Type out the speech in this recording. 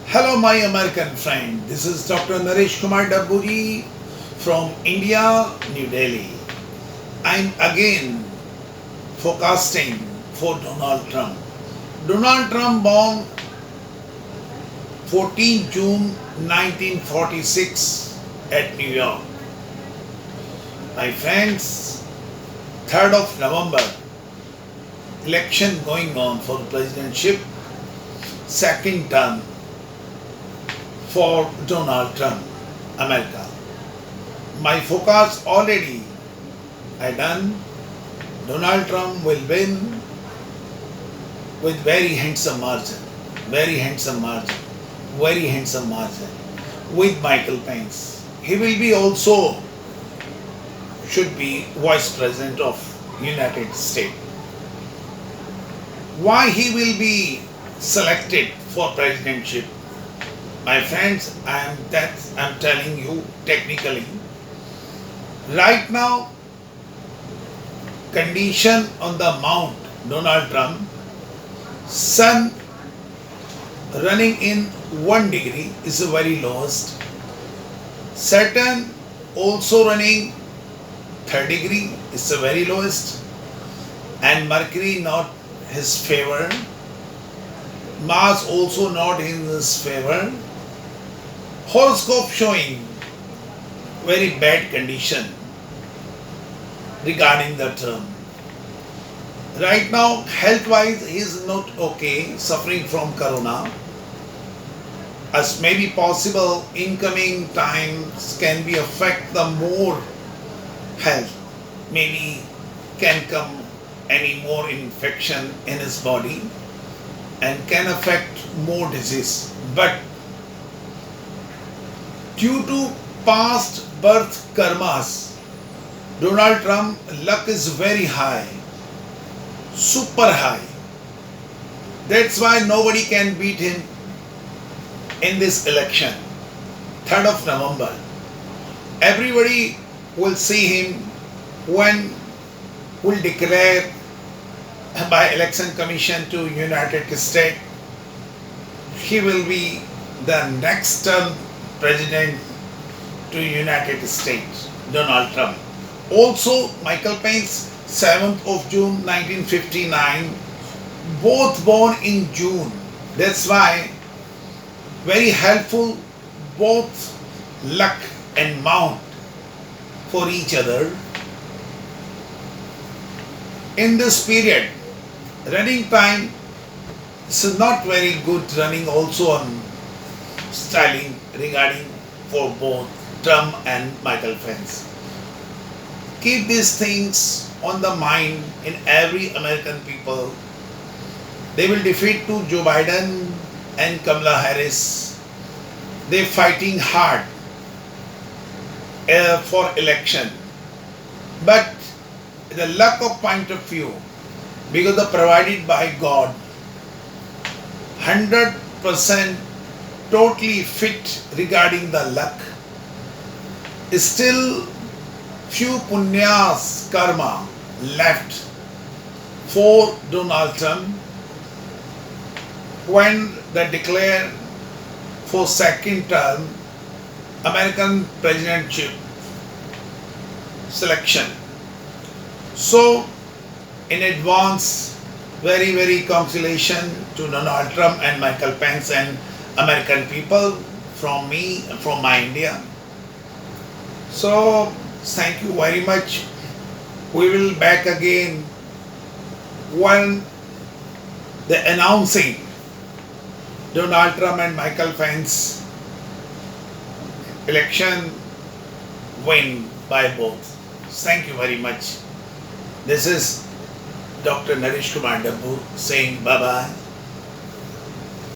Hello, my American friend. This is Dr. Naresh Kumar Daburi from India, New Delhi. I'm again forecasting for Donald Trump. Donald Trump born 14 June 1946 at New York. My friends, 3rd of November, election going on for the presidentship, second term for Donald Trump, America. My forecast already I done. Donald Trump will win with very handsome margin, very handsome margin, very handsome margin with Michael Pence. He will be also should be Vice President of United States. Why he will be selected for presidentship? My friends, I'm telling you technically. Right now, condition on the Mount Donald Trump, sun running in 1 degree is the very lowest. Saturn also running 3rd degree is the very lowest, and Mercury not his favor. Mars also not in his favor. Horoscope showing very bad condition regarding the term. Right now, health-wise, he is not okay, suffering from corona. As may be possible, incoming times can be affect the more health. Maybe can come any more infection in his body and can affect more disease. But due to past birth karmas, Donald Trump luck is very high, super high. That's why nobody can beat him in this election. 3rd of November. Everybody will see him when will declare by election commission to United States. He will be the next term president to United States, Donald Trump. Also, Michael Pence, 7th of June 1959, both born in June. That's why very helpful, both luck and mount for each other. In this period, running time is not very good running also on styling regarding for both Trump and Michael Pence. Keep these things on the mind in every American people. They will defeat to Joe Biden and Kamala Harris. They fighting hard for election. But the lack of point of view, because the provided by God, 100% totally fit regarding the luck, still few punyas karma left for Donald Trump when they declare for second term American presidentship selection. So in advance, very congratulations to Donald Trump and Michael Pence and American people from me, from my India. So thank you very much. We will back again when the announcing Donald Trump and Michael Pence election win by both. Thank you very much. This is Dr. Naresh Kumar Dabur saying bye-bye.